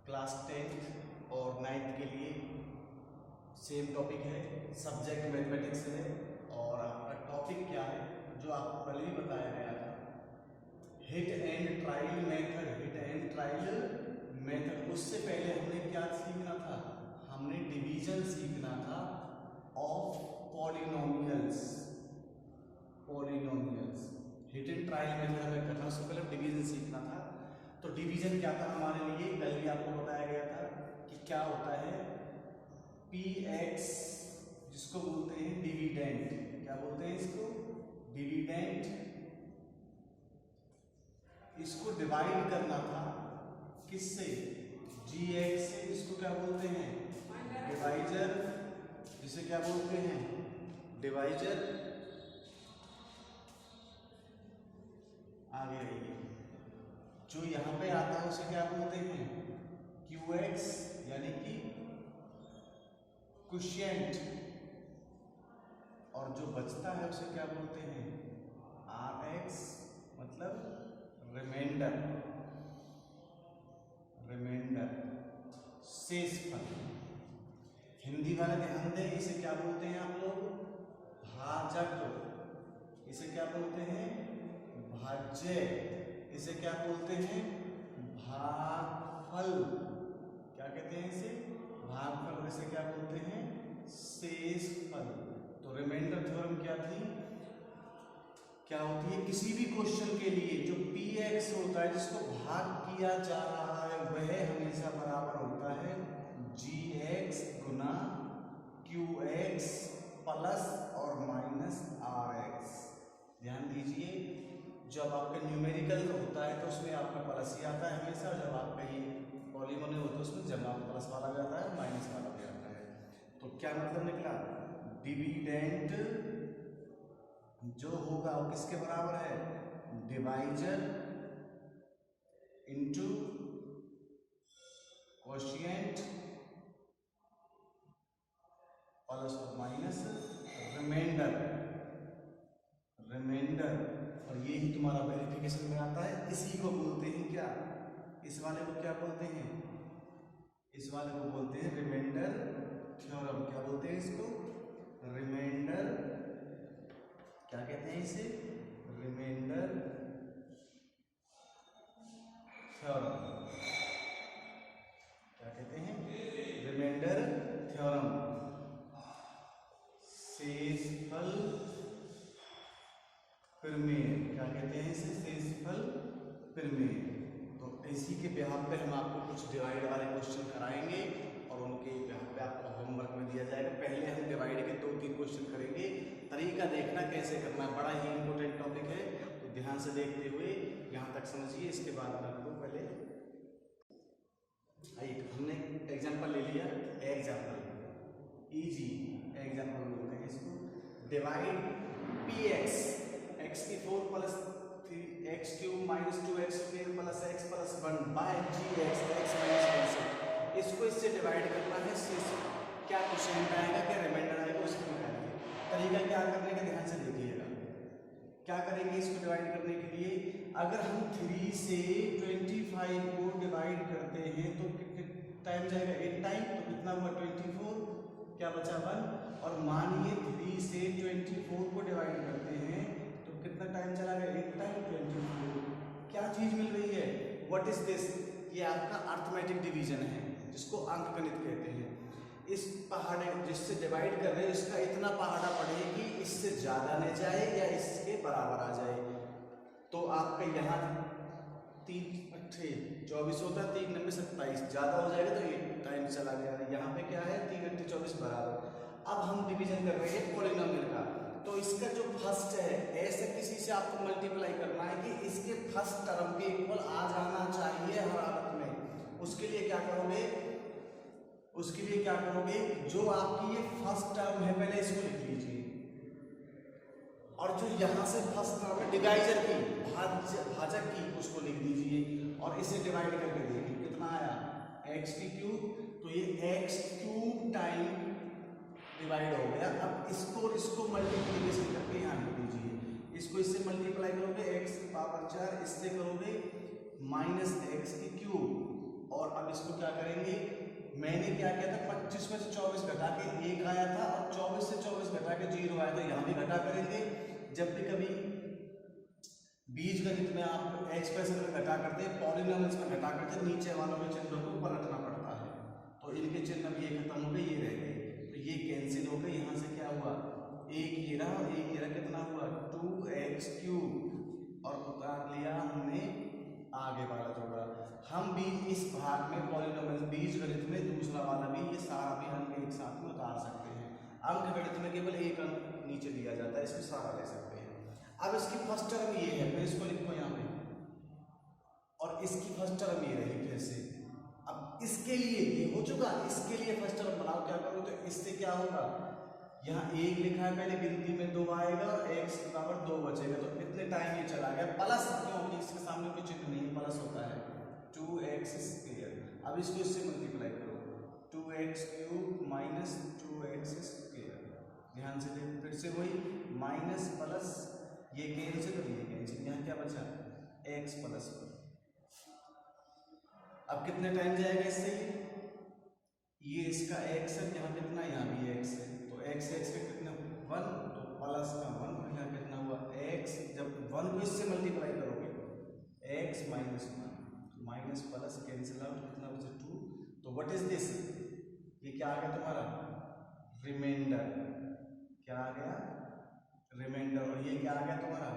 Class 10th और 9th के लिए सेम टॉपिक है, सब्जेक्ट मैथमेटिक्स है और आपका टॉपिक क्या है जो आपको पहले ही बताया गया था, hit and trial method. Hit and trial method, उससे पहले हमने क्या सीखना था? हमने डिवीजन सीखना था of polynomials. Hit and trial method हमें करना, उससे पहले डिवीजन सीखना था। तो डिवीजन क्या था हमारे लिए? कल भी आपको बताया गया था कि क्या होता है px, जिसको बोलते हैं डिविडेंड। क्या बोलते हैं इसको? डिविडेंड। इसको डिवाइड करना था किससे? gx से। इसको क्या बोलते हैं? डिवाइजर। जिसे क्या बोलते हैं? डिवाइजर। आगे आइए, जो यहाँ पे आता है उसे क्या बोलते हैं? qx, यानी कि क्वोशिएंट। और जो बचता है उसे क्या बोलते हैं? rx, मतलब रिमाइंडर। शेषफल। हिंदी वाले ध्यान दें, इसे क्या बोलते हैं आप लोग? भाजक। इसे क्या बोलते हैं? भाज्य। इसे क्या बोलते हैं? भागफल। क्या कहते हैं इसे? भागफल। इसे क्या बोलते हैं? शेषफल। तो रिमाइंडर थ्योरम क्या थी? क्या होती है? किसी भी क्वेश्चन के लिए जो px होता है, जिसको भाग किया जा रहा है, वह हमेशा बराबर होता है gx गुना qx प्लस और माइनस rx। ध्यान दीजिए, जब आपका न्यूमेरिकल होता है तो उसमें आपका प्लस ही आता है हमेशा, जब आपका ये पॉलीनोमियल होता है उसमें जमा प्लस वाला भी आता है, माइनस वाला भी आता है। तो क्या मतलब निकला? डिविडेंड जो होगा वो किसके बराबर है? डिवाइजर इनटू क्वोशिएंट प्लस और माइनस रिमाइंडर। और ये ही तुम्हारा वेरिफिकेशन में आता है। इसी को बोलते हैं क्या? इस वाले को क्या बोलते हैं? इस वाले को बोलते हैं रिमाइंडर थ्योरम। क्या बोलते हैं इसको? रिमाइंडर। क्या कहते हैं इसे? Remainder theorem. क्या कहते हैं? Remainder theorem. शेषफल प्रमेय। क्या कहते हैं इसे? शेषफल प्रमेय। तो इसी के बिहाफ पे हम आपको कुछ डिवाइड वाले क्वेश्चन कराएंगे और उनके बिहाफ पे आपको होमवर्क में दिया जाएगा। पहले हम डिवाइड के 2-3 क्वेश्चन करेंगे। तरीका देखना कैसे करना है, बड़ा ही इंपॉर्टेंट टॉपिक है, तो ध्यान से देखते हुए यहाँ तक समझिए। इसके बाद में आपको पहले हमने एग्जाम्पल ले लिया। एग्जाम्पल इजी एग्जाम्पल बोलते हैं इसको। डिवाइड px, x की 4 plus 3x cube minus 2x square plus x plus 1 by gx x minus 1 से। इसको इससे डिवाइड करना है। क्या क्वेश्चन आएगा, क्या रिमाइंडर आएगा, उसको निकालिए। तरीका क्या करने का ध्यान से देखिएगा। क्या करेंगे इसको डिवाइड करने के लिए? अगर हम 3 से 25 को डिवाइड करते हैं तो कितने टाइम जाएगा? 8 टाइम। तो कितना हुआ? 24। क्या बचा? 1। और मानिए 3 से 24 को डिवाइड करते हैं तो कितना टाइम चला गया? 8 टाइम 24। क्या चीज मिल रही है? What is this? ये आपका अर्थमेटिक डिवीजन है, जिसको अंकगणित कहते हैं। इस पहाड़े जिससे डिवाइड कर रहे हैं, इसका इतना पहाड़ा पड़े कि इससे ज्यादा न जाए या इसके बराबर आ जाए। तो आपका यहाँ 3 8 24 होता है, 3 9 27, ज्यादा हो जाएगा तो ये टाइम चला गया। यहाँ पे क्या है? 3 8 24 बराबर। अब हम डिवीजन कर रहे हैं पॉलिनोमियल का, तो इसका जो फर्स्ट है, ऐसे किसी से आपको मल्टीप्लाई करना है कि इसके फर्स्ट टर्म के इक्वल आ जाना चाहिए हर हालत में। उसके लिए क्या करोगे? जो आपकी ये फर्स्ट टर्म है, पहले इसको लिख लीजिए। और जो यहाँ से फर्स्ट टर्म है डिवाइजर की, भाजक की, उसको लिख दीजिए। और इसे डिवाइड करके देखिए कितना आया? x की क्यूब। तो ये x क्यूब टाइम डिवाइड हो गया। अब इसको मल्टीप्लिकेशन करके यहाँ लिख दीजिए। इसको इससे मल्टीप्लाई करोगे x की पावर 4, इससे करोगे माइनस x की क्यूब। और अब इसको क्या करेंगे? क्या किया था, 25 में से 24 घटा के 1 आया था और 24 से 24 घटा के 0 आया, तो यहाँ भी घटा करेंगे। जब भी कभी बीजगणित में आप एक्सप्रेशन में घटा करते हैं, पॉलिनोमियल्स में घटा करते हैं, नीचे वालों के चिन्हों को पलटना पड़ता है। तो इनके चिन्ह अब ये खत्म हो गए, ये रह गए, तो ये कैंसिल हो गए। यहाँ से क्या हुआ, एक ये रहा और एक ये रहा, कितना हुआ 2x³ और उतार लिया हमने आगे वाला जोड़ा। हम भी इस भाग में पॉलिनोमियल बीजगणित में दूसरा वाला भी, ये सारा भी हम एक साथ में उतार सकते हैं। अंकगणित में केवल एक अंक नीचे दिया जाता है, इसमें सारा ले सकते हैं। अब इसकी फर्स्ट टर्म ये है, फिर इसको लिखो यहाँ पे, और इसकी फर्स्ट टर्म ये रही फिर से। अब इसके लिए ये हो चुका, इसके लिए फर्स्ट टर्म बनाओ, क्या करो, तो इससे क्या होगा, यहाँ 1 लिखा है पहले, गिनती में 2 आएगा और x की पावर 2 बचेगा, तो कितने टाइम ये चला गया, प्लस, क्योंकि इसके सामने कोई चिन्ह नहीं है, प्लस होता है 2x²। अब इसको इससे मल्टीप्लाई करो, 2x³ माइनस 2x²। ध्यान से देख, फिर से वही माइनस प्लस, ये कैंसिल और ये कैंसिल, यहाँ क्या बचा, x प्लस 1। अब कितने टाइम जाएगा इससे, ये इसका x है, यहाँ कितना, यहाँ भी x है, तो x के कितने 1, तो प्लस का 1, यहाँ कितना हुआ x, जब 1 को इससे मल्टीप्लाई करोगे x minus 1, minus plus cancel out, कितना बचा 2। तो व्हाट इज दिस, ये क्या आ गया तुम्हारा, रिमाइंडर, क्या आ गया, रिमाइंडर, और ये क्या आ गया तुम्हारा,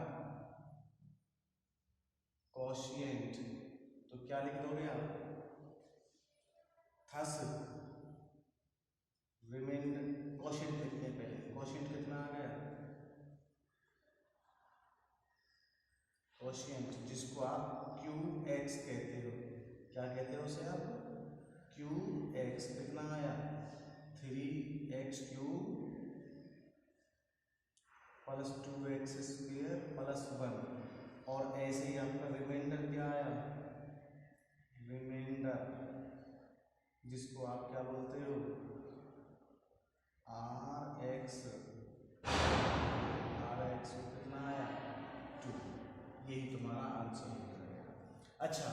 कोशिएंट। तो क्या लिख दोगे आप, थस रिमाइंडर, कोशिएंट लिखते हैं पहले, कोशिएंट कितना आ गया, कोशिएंट, जिसको आप QX कहते हो, क्या कहते हो उसे आप, QX, कितना आया 3x³ प्लस 2x² प्लस 1, और ऐसे ही आपका रिमाइंडर क्या आया, रिमाइंडर, जिसको आप क्या बोलते हो, RX, कितना आया 2। यही तुम्हारा आंसर हो जाएगा। अच्छा,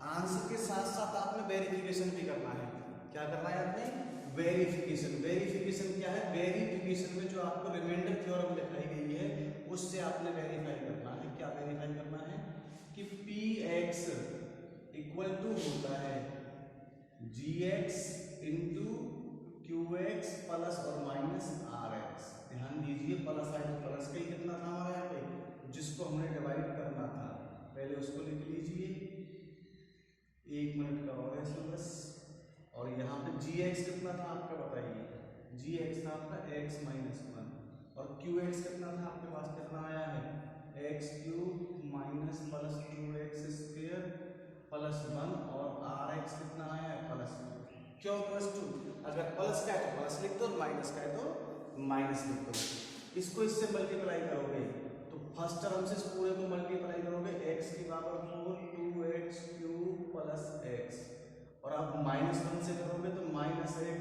आंसर के साथ साथ आपने वेरिफिकेशन भी करना है। क्या करना है आपने, वेरिफिकेशन। वेरिफिकेशन क्या है, वेरिफिकेशन में जो आपको रिमाइंडर थ्योरम दिखाई गई है उससे आपने वेरीफाई करना है। क्या वेरीफाई करना है कि px इक्वल टू होता है gx इंटू qx प्लस और माइनस rx। ध्यान दीजिए, प्लस आए तो प्लस का ही कितना था हमारे यहाँ पे, जिसको हमने डिवाइड करना था, पहले उसको लिख लीजिए, 1 मिनट का और है इसमें बस। और यहाँ पे gx कितना था आपका, बताइए, gx था आपका x माइनस 1, और qx कितना था आपके पास, कितना आया है x³ minus plus 2x² plus 1, और rx कितना आया है प्लस 2। क्यों प्लस 2, अगर प्लस का है तो प्लस लिख दो, माइनस का है तो माइनस लिख दो। इसको इससे मल्टीप्लाई करोगे तो फर्स्ट टर्म से इस पूरे को मल्टीप्लाई करोगे, x की पावर 4 2x³ प्लस x, और आप -1 से करोगे तो -x³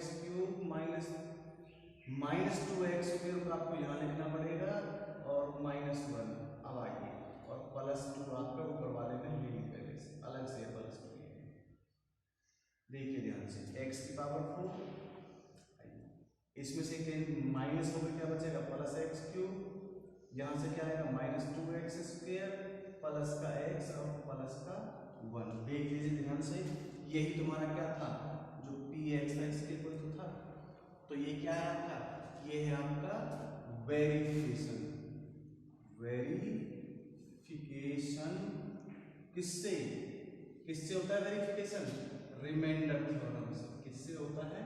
माइनस 2x² को आपको यहाँ लिखना पड़ेगा, और -1। अब आइए, और प्लस 2 आपका ऊपर वाले में ले ली पहले से, अलग से प्लस 2। देखिए ध्यान से, x की पावर 4, इसमें से माइनस हो गया, क्या बचेगा प्लस x³, यहाँ से क्या आएगा -2x² प्लस का x और प्लस का 1। देख लीजिए ध्यान से, यही तुम्हारा क्या था, जो px था इसके इक्वल तो था। तो ये क्या है आपका, ये है आपका वेरिफिकेशन। वेरिफिकेशन किससे, किससे होता है वेरिफिकेशन, रिमाइंडर थ्योरम से। किससे होता है,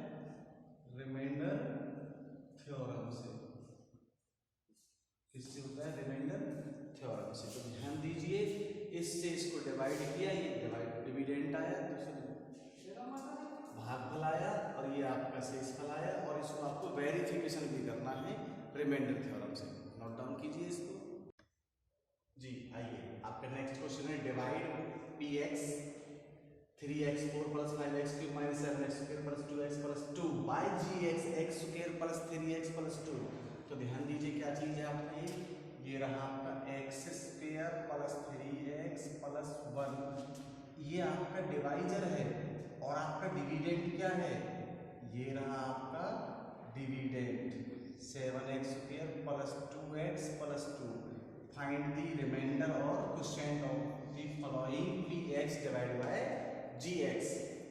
रिमाइंडर थ्योरम से। किससे होता है, रिमाइंडर थ्योरम से। तो ध्यान दीजिए, इससे इसको डिवाइड किया, ये डिविडेंट आया, भागफल आया, और ये आपका शेषफल आया, और इसको आपको वेरिफिकेशन भी करना है रिमाइंडर थ्योरम से। नोट डाउन कीजिए इसको जी। आइए, आपका नेक्स्ट क्वेश्चन है, divide px 3x4 plus 5x³ minus 7x² plus 2x plus 2 by gx x² plus 3x plus 2। तो ध्यान दीजिए क्या चीज है आपकी, ये रहा आपका x² प्लस 3x प्लस 1, ये आपका डिवाइजर है, और आपका डिविडेंड क्या है, ये रहा आपका dividend 7x² plus 2x plus 2। Find the remainder और quotient of the following px divide by gx।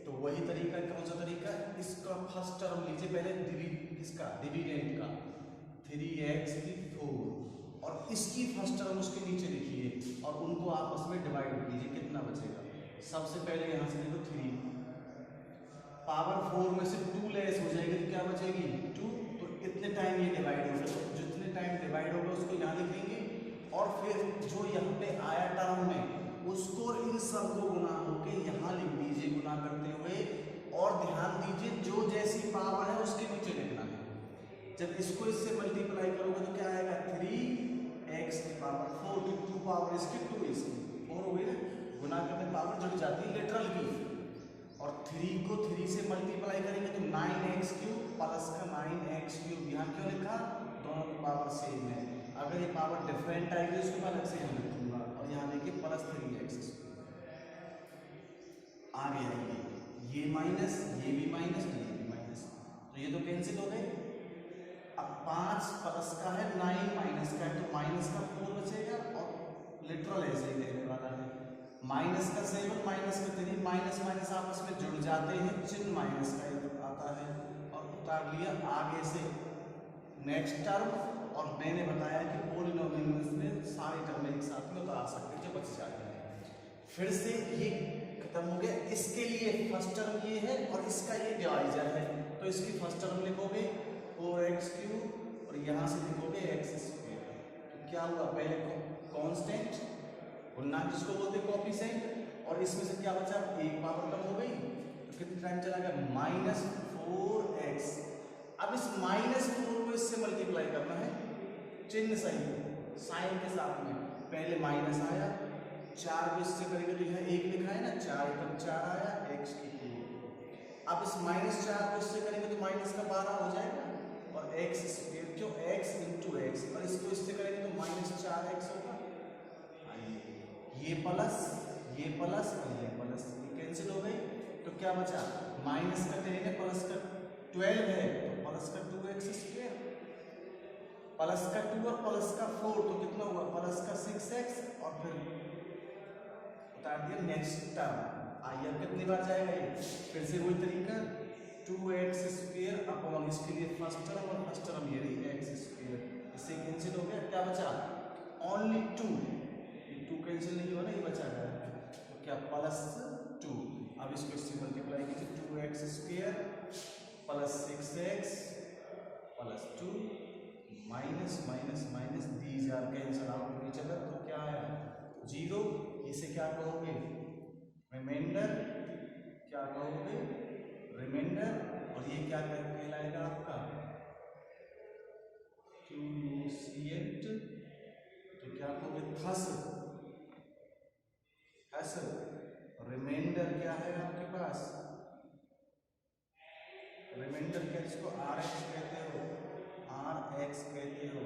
तो वही तरीका, कौन सा तरीका, इसका फर्स्ट टर्म लीजिए पहले, इसका डिविडेंड का 3x4 और इसकी फर्स्ट टर्म उसके नीचे लिखिए और उनको आपस में डिवाइड कीजिए, कितना बचेगा। सबसे पहले यहाँ से देखो 3 पावर 4 में से 2 लेस हो जाएगी तो क्या बचेगी 2। तो इतने टाइम ये डिवाइड होगा, तो जितने टाइम डिवाइड होगा उसको यहाँ लिखेंगे और फिर जो यहाँ पे आया टर्म में उसको इन सब को गुना होके यहाँ लिख दीजिए गुना करते हुए। और ध्यान दीजिए जो जैसी पावर है उसके नीचे लिखना है। जब इसको इससे मल्टीप्लाई करोगे तो क्या आएगा 3x की पावर 4 की 2 पावर इसकी 2 इसकी 4 हो गई ना। गुना करते पावर जुड़ जाती है लिटरल की, और 3 को 3 से मल्टीप्लाई करेंगे तो 9x³ प्लस का 9x³। यहाँ क्यों लिखा, दोनों की पावर सेम है। अगर ये पावर डिफरेंट आएगी तो उसको अलग से यहाँ लिखूंगा और यहाँ देखिए प्लस 3x² आ गया। ये माइनस, ये भी माइनस, ये भी माइनस, तो ये तो कैंसिल हो गए। अब 5 प्लस का है 9 माइनस का है तो माइनस का 4 बचेगा और लिटरल ऐसे ही रहने वाला है। माइनस का 7 माइनस का 3, माइनस माइनस आपस में जुड़ जाते हैं, चिन्ह माइनस का आता है और उतार लिया आगे से नेक्स्ट टर्म। और मैंने बताया कि पॉलिनोमियल्स में सारे टर्म एक साथ में उतार सकते हैं जो बच जाते हैं। फिर से ये खत्म हो गया। इसके लिए फर्स्ट टर्म ये है और इसका ये डिवाइजर है, तो इसकी फर्स्ट टर्म लिखोगे 4x³ और यहाँ से लिखोगे x²। तो क्या हुआ, पहले कांस्टेंट गुणनांक जिसको बोलते हैं कोएफिशिएंट, और इसमें से क्या बचा, एक पावर कम हो गई तो कितने टाइम चला गया -4x। अब इस -4 को इससे मल्टीप्लाई करना है, चिन्ह सही साइन के साथ में। पहले माइनस आया, 4 को इससे करेंगे तो यहाँ 1 लिखा है ना, 4 एकम 4 आया x³। अब इस -4 को इससे करेंगे तो माइनस का 12 हो जाएगा और x² क्यों x × x, और इसको इससे करेंगे तो -4x होगा। ये प्लस और ये प्लस, ये कैंसिल हो गई तो क्या बचा, माइनस का 10 है प्लस का 12 है तो प्लस का 2x², प्लस का 2 और प्लस का 4 तो कितना हुआ प्लस का 6x, और फिर उतार दिया नेक्स्ट टर्म। आइए कितनी बार जाएगा ये, फिर से वही तरीका 2x² अपॉन इसके लिए फर्स्ट टर्म और फर्स्ट टर्म ये रही x², इससे कैंसिल हो गया। क्या बचा ओनली 2, ये 2 कैंसिल नहीं हुआ ना, ये बचा है तो क्या +2। अब इसको इससे मल्टीप्लाई कीजिए 2x² plus 6x plus 2 minus minus minus, these are cancel out which other, तो क्या आया 0। इसे क्या कहोगे रिमाइंडर, क्या कहोगे रिमाइंडर, और ये क्या कहलाएगा आपका क्वोशिएंट, तो क्या कहोगे थस रिमाइंडर क्या है आपके पास, रिमाइंडर क्या, इसको Rx कहते हो, Rx कहते हो।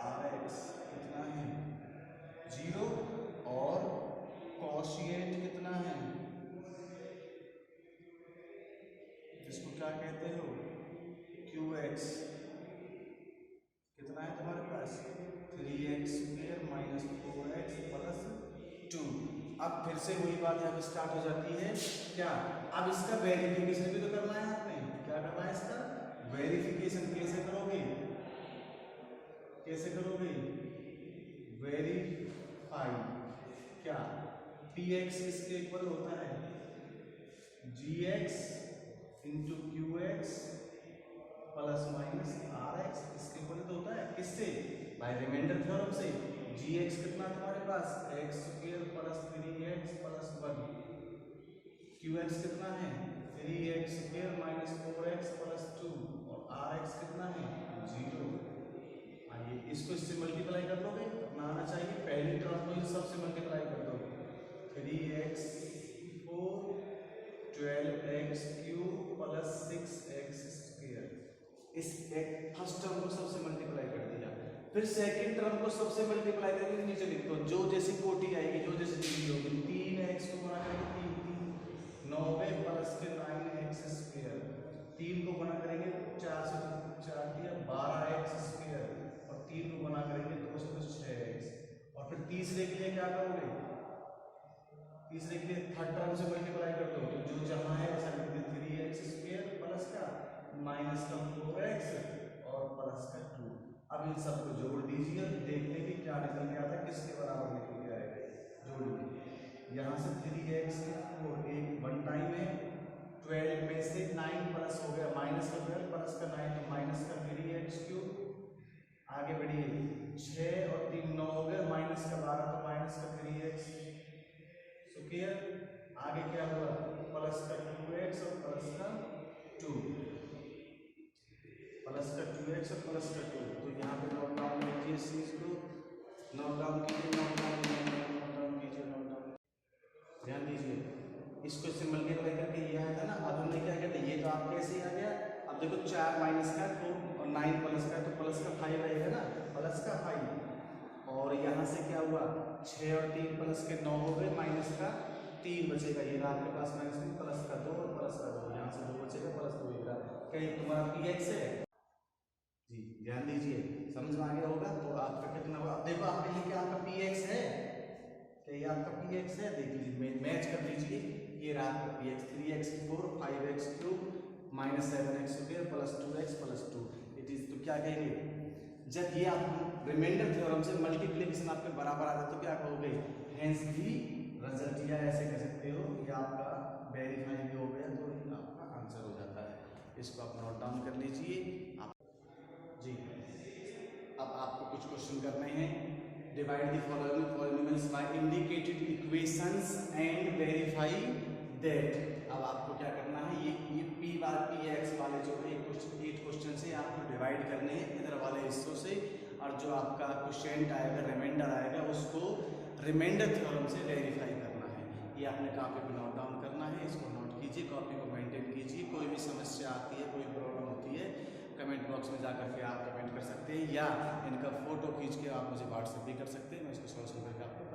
Rx कितना है 0 और क्वोशिएंट कितना है, इसको क्या कहते हो Qx, कितना है तुम्हारे पास 3x² - 4x प्लस 2। अब फिर से वही बात यहाँ पे स्टार्ट हो जाती है क्या, अब इसका वेरिफिकेशन भी तो करना है आपने। क्या करना है इसका वेरिफिकेशन, कैसे करोगे, कैसे करोगे वेरीफाई, क्या px इसके इक्वल होता है gx × qx plus minus Rx, इसके इक्वल तो होता है किससे, बाय रिमाइंडर थ्योरम से। gx कितना तुम्हारे पास x² plus 3x plus 1, qx कितना है 3x² - 4x प्लस 2, और Rx कितना है 0। आइए इसको इससे मल्टीप्लाई कर दोगे, अपना आना चाहिए, पहली टर्म को सबसे मल्टीप्लाई कर दो 3x4 12x³ प्लस 6x²। इस फर्स्ट टर्म को सबसे मल्टीप्लाई कर दिया, फिर सेकंड टर्म को सबसे मल्टीप्लाई करके नीचे लिख दो, जो जैसी कोटि आएगी जो जैसी डिग्री होगी 3x को गुणा तीसरे के लिए क्या करोगे, तीसरे के लिए थर्ड टर्म से मल्टीप्लाई कर दो, तो जो जहां है वैसा लिख दे 3x² प्लस का माइनस का 4x और प्लस का 2। अब इन सबको जोड़ दीजिए, देखते कि क्या निकल के आता है, किसके बराबर निकल के आएगा। जोड़िए, यहाँ से 3x और एक वन टाइम है, 12 में से 9 प्लस हो गया माइनस का 12 प्लस का 9 तो माइनस का 3x³। आगे बढ़िए, 6 और 3 9 हो गए, माइनस का 12 तो माइनस का 3x। आगे क्या हुआ, प्लस का 2x और प्लस का 2, प्लस का 2x और प्लस का 2। तो यहाँ पे नोट डाउन कीजिए इस चीज को, नोट डाउन कीजिए, नोट डाउन कीजिए, नोट डाउन। ध्यान दीजिए, इसको इससे मल्टीप्लाई करके ये आया था ना, अब हमने क्या किया था, ये तो आपके ऐसे ही आ गया। अब देखो 4 माइनस का 2 और 9 प्लस का, तो प्लस का 5 आएगा ना, प्लस का 5। और यहाँ से क्या हुआ, 6 और 3 प्लस के 9 हो गए, माइनस का 3 बचेगा, ये आपके पास माइनस 3 प्लस का 2 और प्लस का 2, यहाँ से 2 बचेगा प्लस 2 इधर। क्या ये तुम्हारा px है जी? ध्यान दीजिए, समझ में आ गया होगा। तो आपका कितना हुआ, अब देखो आपके लिए क्या आपका px है, क्या ये आपका px है, देख लीजिए, मैच कर लीजिए, ये रहा आपका px 3x4 5x³ minus 7x² plus 2x plus 2 it is. तो क्या कहेंगे, जब ये आप रिमाइंडर थ्योरम से मल्टीप्लिकेशन आपके बराबर आ जाए तो क्या कहोगे, हेंस दी रिजल्ट, या ऐसे कह सकते हो, ये आपका वेरीफाई भी हो गया, तो ये आपका आंसर हो जाता है। इसको आप नोट डाउन कर लीजिए आप जी। अब आपको कुछ क्वेश्चन करने हैं। Divide the following polynomials by indicated equations and verify that. अब आपको क्या करना है, ये p बार px वाले जो 8 क्वेश्चन से आपको डिवाइड करने हैं इधर वाले हिस्सों से, और जो आपका क्वेश्चन आएगा रिमाइंडर आएगा उसको रिमाइंडर थ्योरम से वेरीफाई करना है। ये आपने कॉपी पे नोट डाउन करना है, इसको नोट कीजिए, कॉपी को मेंटेन कीजिए। कोई भी समस्या आती है, कोई प्रॉब्लम होती है, कमेंट बॉक्स में जाकर के आप कमेंट कर सकते हैं, या इनका फोटो खींच के आप मुझे व्हाट्सएप भी कर सकते हैं, मैं इसको सॉल्यूशन करके आपको